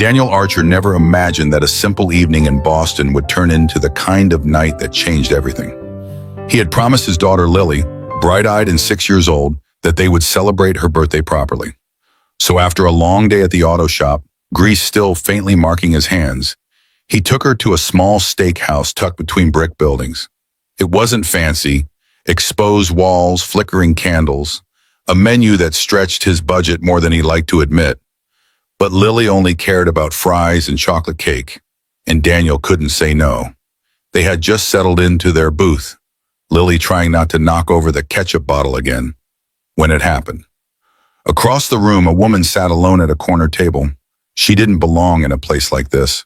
Daniel Archer never imagined that a simple evening in Boston would turn into the kind of night that changed everything. He had promised his daughter Lily, bright-eyed and 6 years old, that they would celebrate her birthday properly. So after a long day at the auto shop, grease still faintly marking his hands, he took her to a small steakhouse tucked between brick buildings. It wasn't fancy, exposed walls, flickering candles, a menu that stretched his budget more than he liked to admit. But Lily only cared about fries and chocolate cake, and Daniel couldn't say no. They had just settled into their booth, Lily trying not to knock over the ketchup bottle again, when it happened. Across the room, a woman sat alone at a corner table. She didn't belong in a place like this.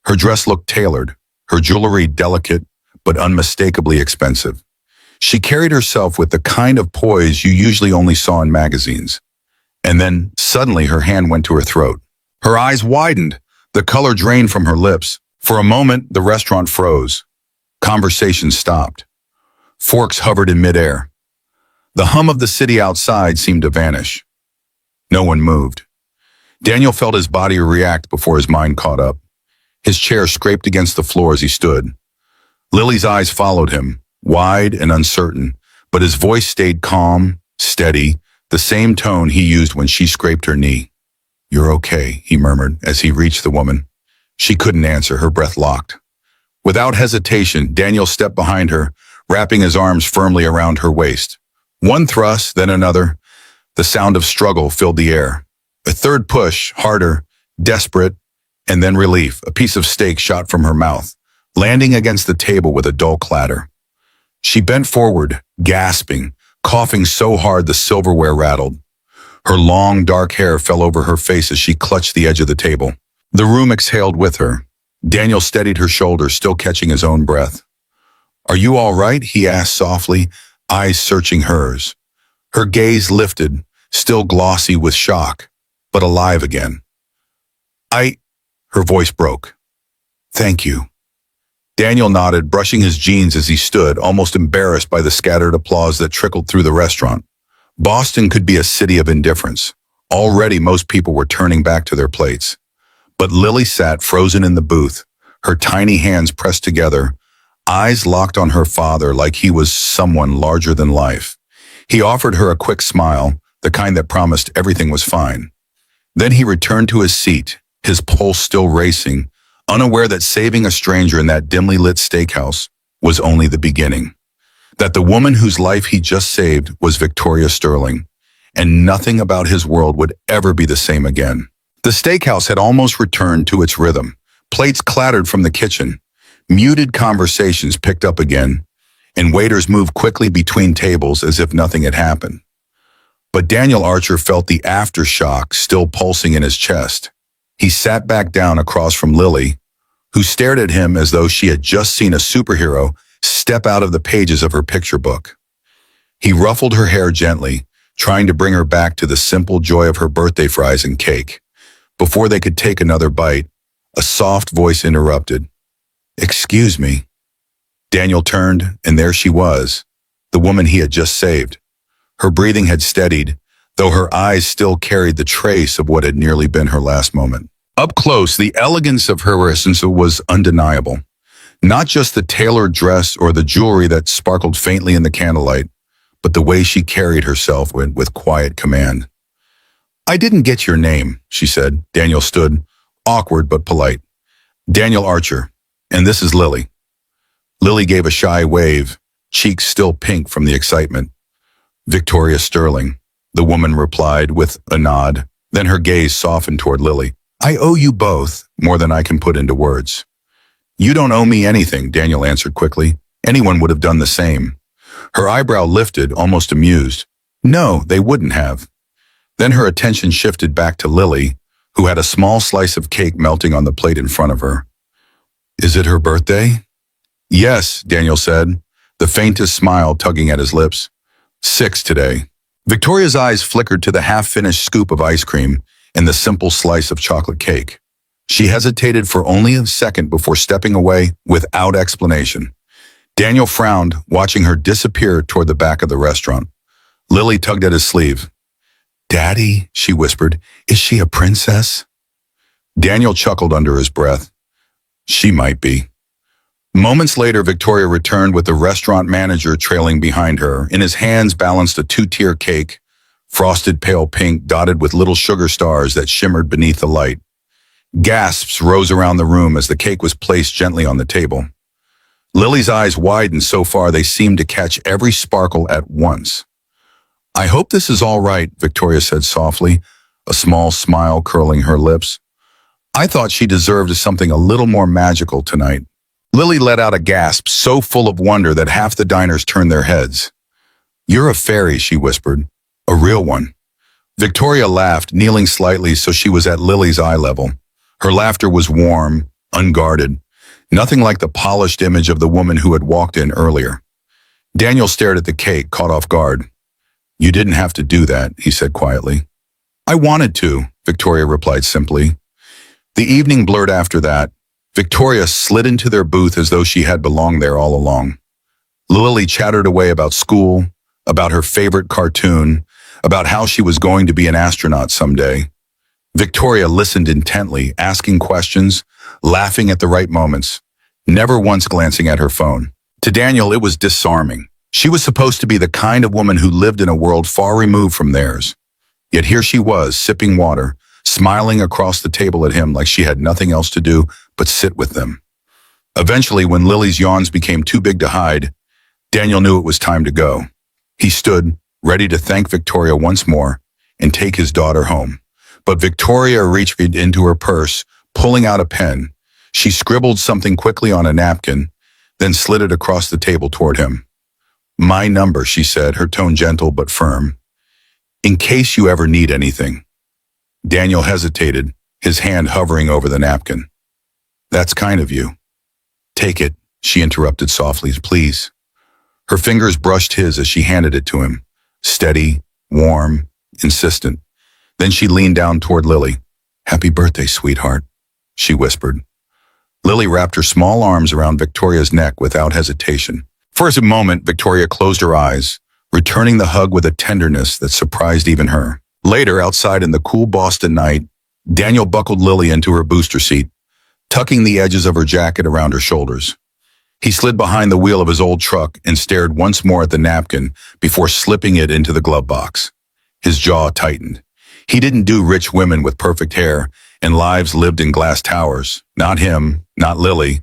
Her dress looked tailored, her jewelry delicate but unmistakably expensive. She carried herself with the kind of poise you usually only saw in magazines. And then, suddenly, her hand went to her throat. Her eyes widened, the color drained from her lips. For a moment, the restaurant froze. Conversation stopped. Forks hovered in midair. The hum of the city outside seemed to vanish. No one moved. Daniel felt his body react before his mind caught up. His chair scraped against the floor as he stood. Lily's eyes followed him, wide and uncertain, but his voice stayed calm, steady, the same tone he used when she scraped her knee. "You're okay," he murmured as he reached the woman. She couldn't answer, her breath locked. Without hesitation, Daniel stepped behind her, wrapping his arms firmly around her waist. One thrust, then another. The sound of struggle filled the air. A third push, harder, desperate, and then relief. A piece of steak shot from her mouth, landing against the table with a dull clatter. She bent forward, gasping, coughing so hard the silverware rattled. Her long, dark hair fell over her face as she clutched the edge of the table. The room exhaled with her. Daniel steadied her shoulders, still catching his own breath. "Are you all right?" he asked softly, eyes searching hers. Her gaze lifted, still glossy with shock, but alive again. Her voice broke. "Thank you." Daniel nodded, brushing his jeans as he stood, almost embarrassed by the scattered applause that trickled through the restaurant. Boston could be a city of indifference. Already most people were turning back to their plates. But Lily sat frozen in the booth, her tiny hands pressed together, eyes locked on her father like he was someone larger than life. He offered her a quick smile, the kind that promised everything was fine. Then he returned to his seat, his pulse still racing, unaware that saving a stranger in that dimly lit steakhouse was only the beginning. That the woman whose life he just saved was Victoria Sterling, and nothing about his world would ever be the same again. The steakhouse had almost returned to its rhythm. Plates clattered from the kitchen, muted conversations picked up again, and waiters moved quickly between tables as if nothing had happened. But Daniel Archer felt the aftershock still pulsing in his chest. He sat back down across from Lily, who stared at him as though she had just seen a superhero step out of the pages of her picture book. He ruffled her hair gently, trying to bring her back to the simple joy of her birthday fries and cake. Before they could take another bite, a soft voice interrupted. "Excuse me." Daniel turned, and there she was, the woman he had just saved. Her breathing had steadied, though her eyes still carried the trace of what had nearly been her last moment. Up close, the elegance of her essence was undeniable. Not just the tailored dress or the jewelry that sparkled faintly in the candlelight, but the way she carried herself with quiet command. "I didn't get your name," she said. Daniel stood, awkward but polite. "Daniel Archer, and this is Lily." Lily gave a shy wave, cheeks still pink from the excitement. "Victoria Sterling," the woman replied with a nod. Then her gaze softened toward Lily. "I owe you both more than I can put into words." "You don't owe me anything," Daniel answered quickly. Anyone would have done the same. Her eyebrow lifted, almost amused. "No, they wouldn't have." Then her attention shifted back to Lily, who had a small slice of cake melting on the plate in front of her. "Is it her birthday?" "Yes," Daniel said, the faintest smile tugging at his lips. 6 today. Victoria's eyes flickered to the half-finished scoop of ice cream and the simple slice of chocolate cake. She hesitated for only a second before stepping away without explanation. Daniel frowned, watching her disappear toward the back of the restaurant. Lily tugged at his sleeve. "Daddy," she whispered, "is she a princess?" Daniel chuckled under his breath. She might be. Moments later, Victoria returned with the restaurant manager trailing behind her. In his hands balanced a two-tier cake, frosted pale pink, dotted with little sugar stars that shimmered beneath the light. Gasps rose around the room as the cake was placed gently on the table. Lily's eyes widened so far they seemed to catch every sparkle at once. "I hope this is all right," Victoria said softly, a small smile curling her lips. "I thought she deserved something a little more magical tonight." Lily let out a gasp so full of wonder that half the diners turned their heads. "You're a fairy," she whispered. "A real one." Victoria laughed, kneeling slightly so she was at Lily's eye level. Her laughter was warm, unguarded, nothing like the polished image of the woman who had walked in earlier. Daniel stared at the cake, caught off guard. "You didn't have to do that," he said quietly. "I wanted to," Victoria replied simply. The evening blurred after that. Victoria slid into their booth as though she had belonged there all along. Lily chattered away about school, about her favorite cartoon, about how she was going to be an astronaut someday. Victoria listened intently, asking questions, laughing at the right moments, never once glancing at her phone. To Daniel, it was disarming. She was supposed to be the kind of woman who lived in a world far removed from theirs. Yet here she was, sipping water, smiling across the table at him like she had nothing else to do but sit with them. Eventually, when Lily's yawns became too big to hide, Daniel knew it was time to go. He stood, ready to thank Victoria once more and take his daughter home. But Victoria reached into her purse, pulling out a pen. She scribbled something quickly on a napkin, then slid it across the table toward him. "My number," she said, her tone gentle but firm. "In case you ever need anything." Daniel hesitated, his hand hovering over the napkin. "That's kind of you." "Take it," she interrupted softly, "please." Her fingers brushed his as she handed it to him, steady, warm, insistent. Then she leaned down toward Lily. "Happy birthday, sweetheart," she whispered. Lily wrapped her small arms around Victoria's neck without hesitation. For a moment, Victoria closed her eyes, returning the hug with a tenderness that surprised even her. Later, outside in the cool Boston night, Daniel buckled Lily into her booster seat, tucking the edges of her jacket around her shoulders. He slid behind the wheel of his old truck and stared once more at the napkin before slipping it into the glove box. His jaw tightened. He didn't do rich women with perfect hair and lives lived in glass towers. Not him, not Lily.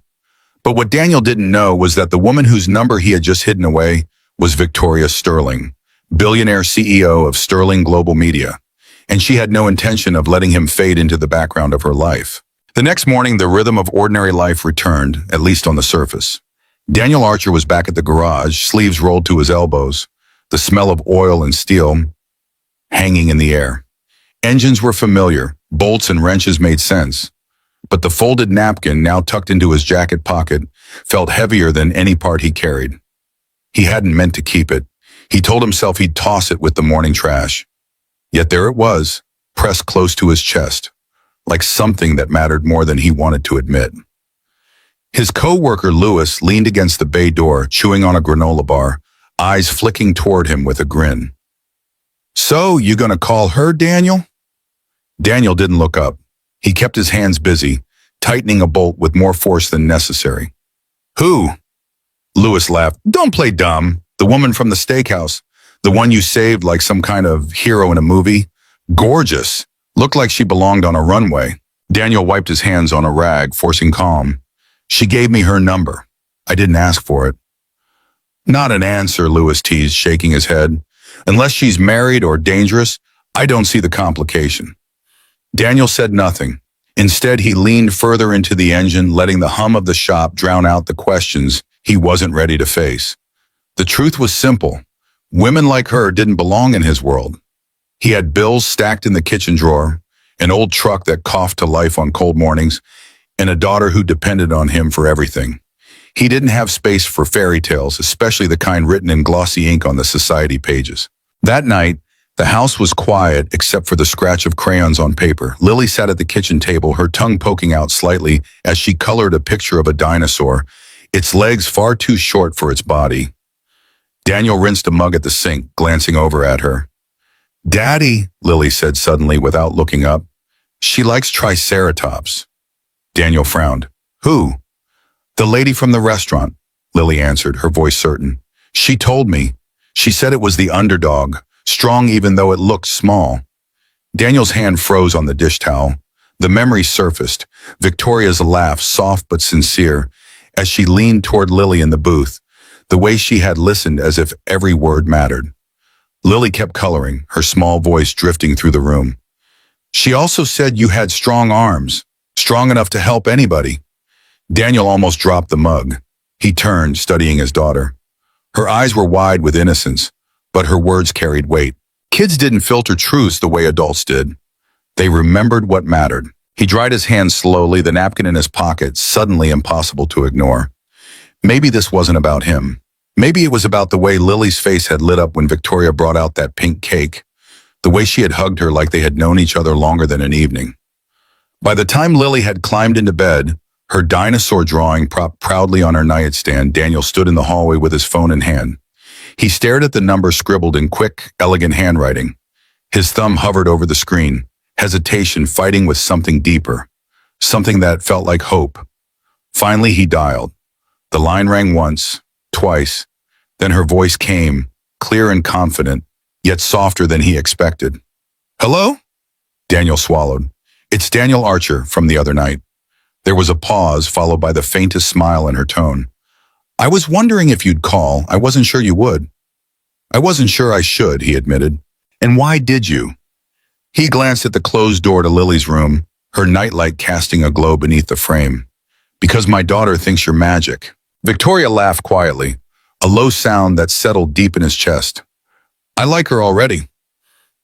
But what Daniel didn't know was that the woman whose number he had just hidden away was Victoria Sterling, billionaire CEO of Sterling Global Media, and she had no intention of letting him fade into the background of her life. The next morning, the rhythm of ordinary life returned, at least on the surface. Daniel Archer was back at the garage, sleeves rolled to his elbows, the smell of oil and steel hanging in the air. Engines were familiar, bolts and wrenches made sense. But the folded napkin, now tucked into his jacket pocket, felt heavier than any part he carried. He hadn't meant to keep it. He told himself he'd toss it with the morning trash. Yet there it was, pressed close to his chest, like something that mattered more than he wanted to admit. His co-worker Lewis leaned against the bay door, chewing on a granola bar, eyes flicking toward him with a grin. "So, you gonna call her, Daniel?" Daniel didn't look up. He kept his hands busy, tightening a bolt with more force than necessary. "Who?" Lewis laughed. "Don't play dumb. The woman from the steakhouse. The one you saved like some kind of hero in a movie. Gorgeous. Looked like she belonged on a runway." Daniel wiped his hands on a rag, forcing calm. "She gave me her number. I didn't ask for it." "Not an answer," Lewis teased, shaking his head. "Unless she's married or dangerous, I don't see the complication." Daniel said nothing. Instead, he leaned further into the engine, letting the hum of the shop drown out the questions he wasn't ready to face. The truth was simple. Women like her didn't belong in his world. He had bills stacked in the kitchen drawer, an old truck that coughed to life on cold mornings, and a daughter who depended on him for everything. He didn't have space for fairy tales, especially the kind written in glossy ink on the society pages. That night, the house was quiet except for the scratch of crayons on paper. Lily sat at the kitchen table, her tongue poking out slightly as she colored a picture of a dinosaur, its legs far too short for its body. Daniel rinsed a mug at the sink, glancing over at her. "Daddy," Lily said suddenly without looking up. She likes triceratops. Daniel frowned. Who? The lady from the restaurant, Lily answered, her voice certain. She told me. She said it was the underdog, strong even though it looked small. Daniel's hand froze on the dish towel. The memory surfaced, Victoria's laugh, soft but sincere, as she leaned toward Lily in the booth, the way she had listened as if every word mattered. Lily kept coloring, her small voice drifting through the room. She also said you had strong arms, strong enough to help anybody. Daniel almost dropped the mug. He turned, studying his daughter. Her eyes were wide with innocence, but her words carried weight. Kids didn't filter truths the way adults did. They remembered what mattered. He dried his hand slowly, the napkin in his pocket, suddenly impossible to ignore. Maybe this wasn't about him. Maybe it was about the way Lily's face had lit up when Victoria brought out that pink cake, the way she had hugged her like they had known each other longer than an evening. By the time Lily had climbed into bed, her dinosaur drawing propped proudly on her nightstand, Daniel stood in the hallway with his phone in hand. He stared at the number scribbled in quick, elegant handwriting. His thumb hovered over the screen, hesitation fighting with something deeper, something that felt like hope. Finally, he dialed. The line rang once, twice, then her voice came, clear and confident, yet softer than he expected. Hello? Daniel swallowed. It's Daniel Archer from the other night. There was a pause, followed by the faintest smile in her tone. I was wondering if you'd call. I wasn't sure you would. I wasn't sure I should, he admitted. And why did you? He glanced at the closed door to Lily's room, her nightlight casting a glow beneath the frame. Because my daughter thinks you're magic. Victoria laughed quietly, a low sound that settled deep in his chest. I like her already.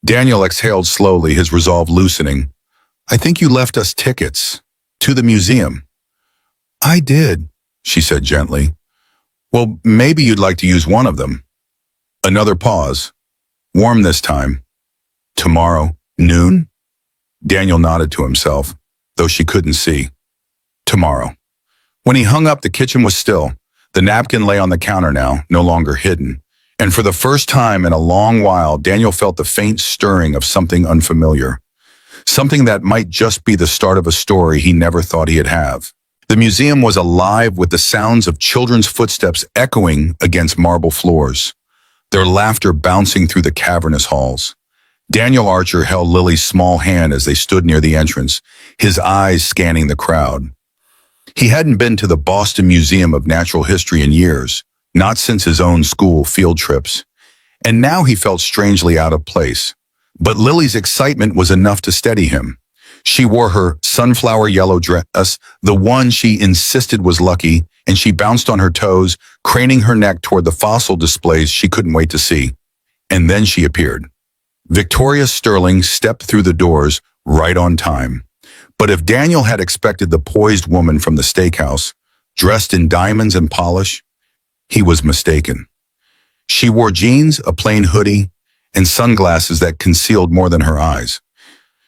Daniel exhaled slowly, his resolve loosening. I think you left us tickets to the museum. I did, she said gently. Well, maybe you'd like to use one of them. Another pause. Warm this time. Tomorrow, noon? Daniel nodded to himself, though she couldn't see. Tomorrow. When he hung up, the kitchen was still. The napkin lay on the counter now, no longer hidden. And for the first time in a long while, Daniel felt the faint stirring of something unfamiliar. Something that might just be the start of a story he never thought he'd have. The museum was alive with the sounds of children's footsteps echoing against marble floors, their laughter bouncing through the cavernous halls. Daniel Archer held Lily's small hand as they stood near the entrance, his eyes scanning the crowd. He hadn't been to the Boston Museum of Natural History in years, not since his own school field trips, and now he felt strangely out of place. But Lily's excitement was enough to steady him. She wore her sunflower yellow dress, the one she insisted was lucky, and she bounced on her toes, craning her neck toward the fossil displays she couldn't wait to see. And then she appeared. Victoria Sterling stepped through the doors right on time. But if Daniel had expected the poised woman from the steakhouse, dressed in diamonds and polish, he was mistaken. She wore jeans, a plain hoodie, and sunglasses that concealed more than her eyes.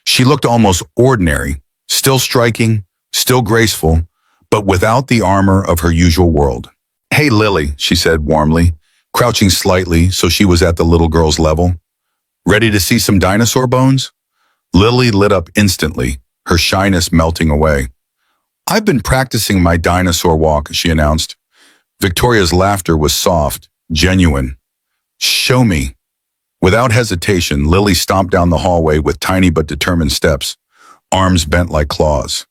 She looked almost ordinary, still striking, still graceful, but without the armor of her usual world. Hey, Lily, she said warmly, crouching slightly so she was at the little girl's level. Ready to see some dinosaur bones? Lily lit up instantly, her shyness melting away. I've been practicing my dinosaur walk, she announced. Victoria's laughter was soft, genuine. Show me. Without hesitation, Lily stomped down the hallway with tiny but determined steps, arms bent like claws.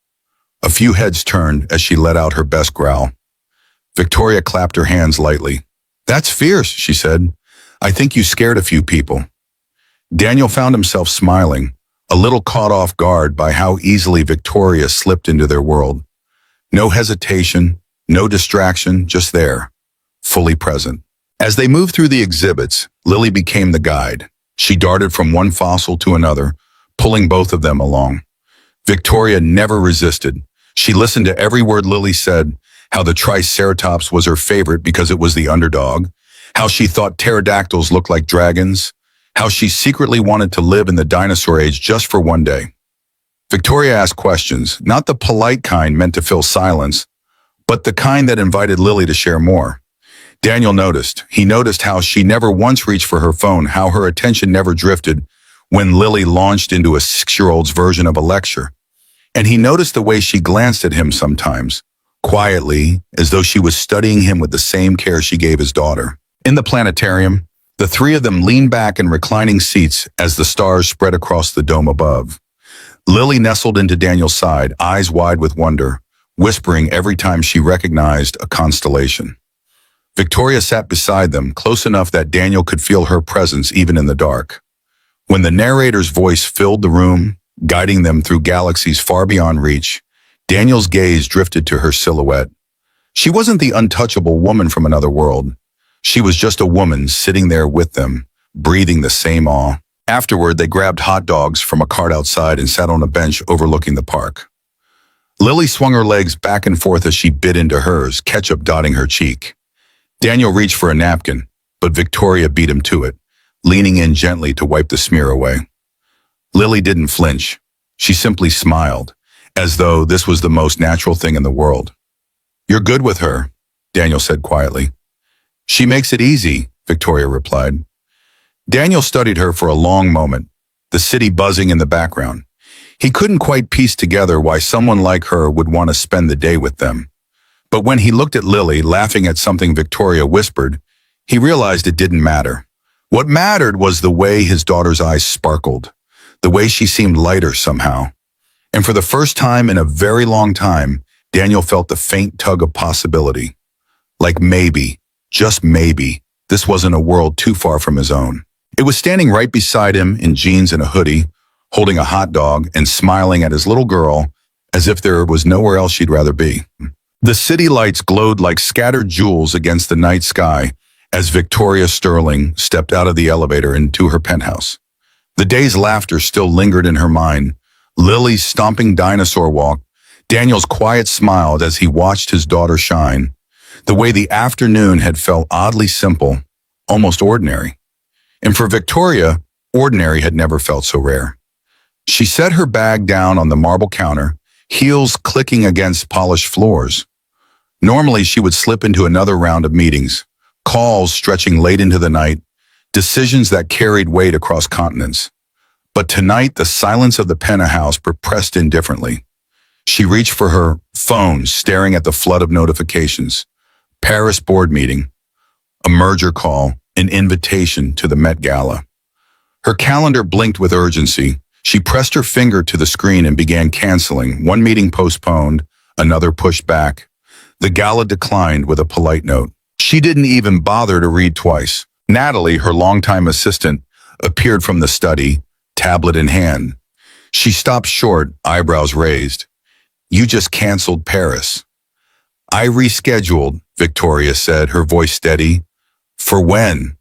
A few heads turned as she let out her best growl. Victoria clapped her hands lightly. That's fierce, she said. I think you scared a few people. Daniel found himself smiling, a little caught off guard by how easily Victoria slipped into their world. No hesitation, no distraction, just there, fully present. As they moved through the exhibits, Lily became the guide. She darted from one fossil to another, pulling both of them along. Victoria never resisted. She listened to every word Lily said, how the triceratops was her favorite because it was the underdog, how she thought pterodactyls looked like dragons, how she secretly wanted to live in the dinosaur age just for one day. Victoria asked questions, not the polite kind meant to fill silence, but the kind that invited Lily to share more. Daniel noticed. He noticed how she never once reached for her phone, how her attention never drifted when Lily launched into a 6-year-old's version of a lecture, and he noticed the way she glanced at him sometimes, quietly, as though she was studying him with the same care she gave his daughter. In the planetarium, the three of them leaned back in reclining seats as the stars spread across the dome above. Lily nestled into Daniel's side, eyes wide with wonder, whispering every time she recognized a constellation. Victoria sat beside them, close enough that Daniel could feel her presence even in the dark. When the narrator's voice filled the room, guiding them through galaxies far beyond reach, Daniel's gaze drifted to her silhouette. She wasn't the untouchable woman from another world. She was just a woman sitting there with them, breathing the same awe. Afterward, they grabbed hot dogs from a cart outside and sat on a bench overlooking the park. Lily swung her legs back and forth as she bit into hers, ketchup dotting her cheek. Daniel reached for a napkin, but Victoria beat him to it, leaning in gently to wipe the smear away. Lily didn't flinch. She simply smiled, as though this was the most natural thing in the world. "You're good with her," Daniel said quietly. "She makes it easy," Victoria replied. Daniel studied her for a long moment, the city buzzing in the background. He couldn't quite piece together why someone like her would want to spend the day with them. But when he looked at Lily, laughing at something Victoria whispered, he realized it didn't matter. What mattered was the way his daughter's eyes sparkled, the way she seemed lighter somehow. And for the first time in a very long time, Daniel felt the faint tug of possibility. Like maybe, just maybe, this wasn't a world too far from his own. It was standing right beside him in jeans and a hoodie, holding a hot dog and smiling at his little girl as if there was nowhere else she'd rather be. The city lights glowed like scattered jewels against the night sky as Victoria Sterling stepped out of the elevator into her penthouse. The day's laughter still lingered in her mind, Lily's stomping dinosaur walk, Daniel's quiet smile as he watched his daughter shine. The way the afternoon had felt oddly simple, almost ordinary. And for Victoria, ordinary had never felt so rare. She set her bag down on the marble counter, heels clicking against polished floors. Normally, she would slip into another round of meetings, calls stretching late into the night, decisions that carried weight across continents. But tonight, the silence of the penthouse pressed in differently. She reached for her phone, staring at the flood of notifications. Paris board meeting, a merger call, an invitation to the Met Gala. Her calendar blinked with urgency. She pressed her finger to the screen and began canceling. One meeting postponed, another pushed back. The gala declined with a polite note. She didn't even bother to read twice. Natalie, her longtime assistant, appeared from the study, tablet in hand. She stopped short, eyebrows raised. "You just canceled Paris." "I rescheduled," Victoria said, her voice steady. "For when?"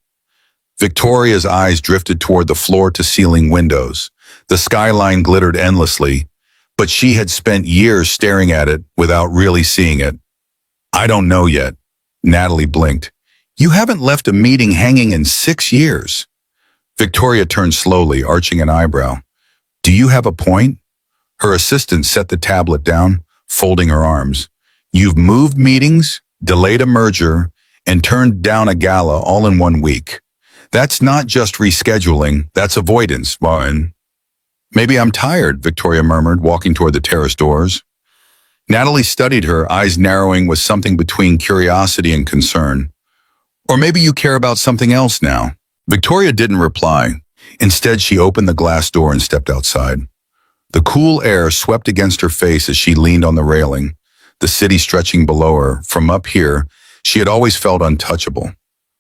Victoria's eyes drifted toward the floor-to-ceiling windows. The skyline glittered endlessly, but she had spent years staring at it without really seeing it. "I don't know yet." Natalie blinked. "You haven't left a meeting hanging in 6 years." Victoria turned slowly, arching an eyebrow. "Do you have a point?" Her assistant set the tablet down, folding her arms. "You've moved meetings, delayed a merger, and turned down a gala all in 1 week. That's not just rescheduling, that's avoidance, Martin." "Maybe I'm tired," Victoria murmured, walking toward the terrace doors. Natalie studied her, eyes narrowing with something between curiosity and concern. "Or maybe you care about something else now." Victoria didn't reply. Instead, she opened the glass door and stepped outside. The cool air swept against her face as she leaned on the railing, the city stretching below her. From up here, she had always felt untouchable.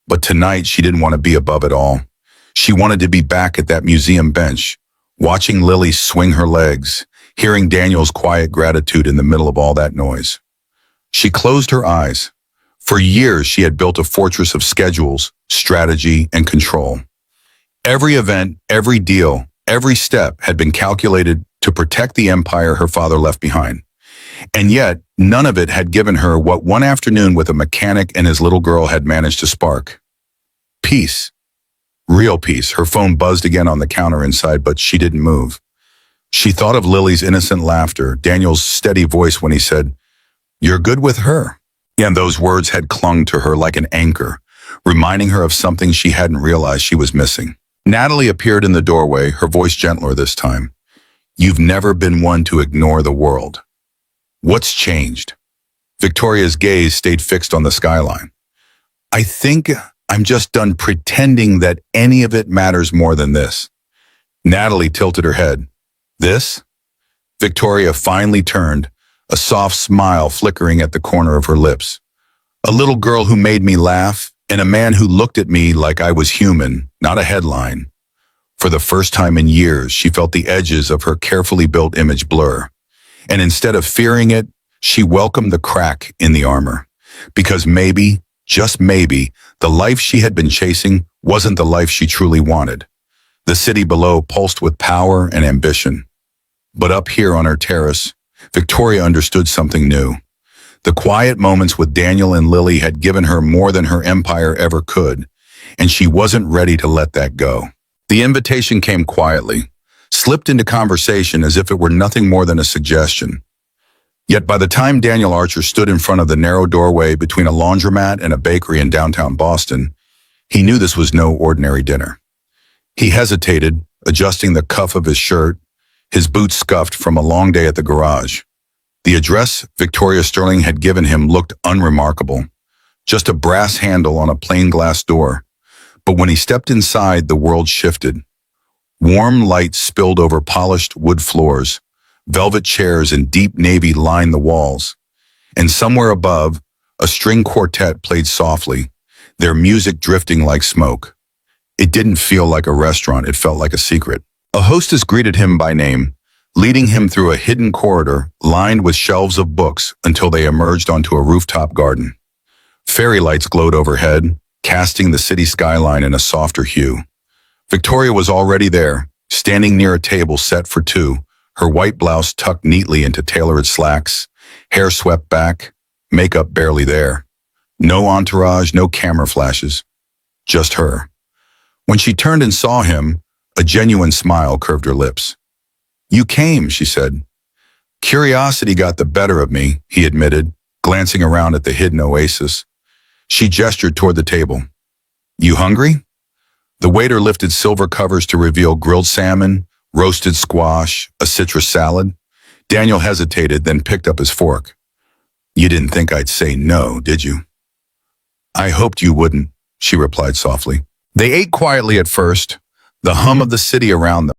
But tonight, she didn't want to be above it all. She wanted to be back at that museum bench, watching Lily swing her legs, hearing Daniel's quiet gratitude in the middle of all that noise. She closed her eyes. For years, she had built a fortress of schedules, strategy, and control. Every event, every deal, every step had been calculated to protect the empire her father left behind. And yet, none of it had given her what one afternoon with a mechanic and his little girl had managed to spark. Peace. Real peace. Her phone buzzed again on the counter inside, but she didn't move. She thought of Lily's innocent laughter, Daniel's steady voice when he said, "You're good with her." And those words had clung to her like an anchor, reminding her of something she hadn't realized she was missing. Natalie appeared in the doorway, her voice gentler this time. You've never been one to ignore the world. What's changed? Victoria's gaze stayed fixed on the skyline. I think I'm just done pretending that any of it matters more than this. Natalie tilted her head. This? Victoria finally turned, a soft smile flickering at the corner of her lips. A little girl who made me laugh, and a man who looked at me like I was human, not a headline. For the first time in years, she felt the edges of her carefully built image blur. And instead of fearing it, she welcomed the crack in the armor. Because maybe, just maybe, the life she had been chasing wasn't the life she truly wanted. The city below pulsed with power and ambition. But up here on her terrace, Victoria understood something new. The quiet moments with Daniel and Lily had given her more than her empire ever could, and she wasn't ready to let that go. The invitation came quietly, slipped into conversation as if it were nothing more than a suggestion. Yet by the time Daniel Archer stood in front of the narrow doorway between a laundromat and a bakery in downtown Boston, he knew this was no ordinary dinner. He hesitated, adjusting the cuff of his shirt, his boots scuffed from a long day at the garage. The address Victoria Sterling had given him looked unremarkable, just a brass handle on a plain glass door. But when he stepped inside, the world shifted. Warm light spilled over polished wood floors, velvet chairs and deep navy lined the walls. And somewhere above, a string quartet played softly, their music drifting like smoke. It didn't feel like a restaurant, it felt like a secret. A hostess greeted him by name, leading him through a hidden corridor lined with shelves of books until they emerged onto a rooftop garden. Fairy lights glowed overhead, casting the city skyline in a softer hue. Victoria was already there, standing near a table set for two, her white blouse tucked neatly into tailored slacks, hair swept back, makeup barely there. No entourage, no camera flashes, just her. When she turned and saw him, a genuine smile curved her lips. You came, she said. Curiosity got the better of me, he admitted, glancing around at the hidden oasis. She gestured toward the table. You hungry? The waiter lifted silver covers to reveal grilled salmon, roasted squash, a citrus salad. Daniel hesitated, then picked up his fork. You didn't think I'd say no, did you? I hoped you wouldn't, she replied softly. They ate quietly at first, the hum of the city around them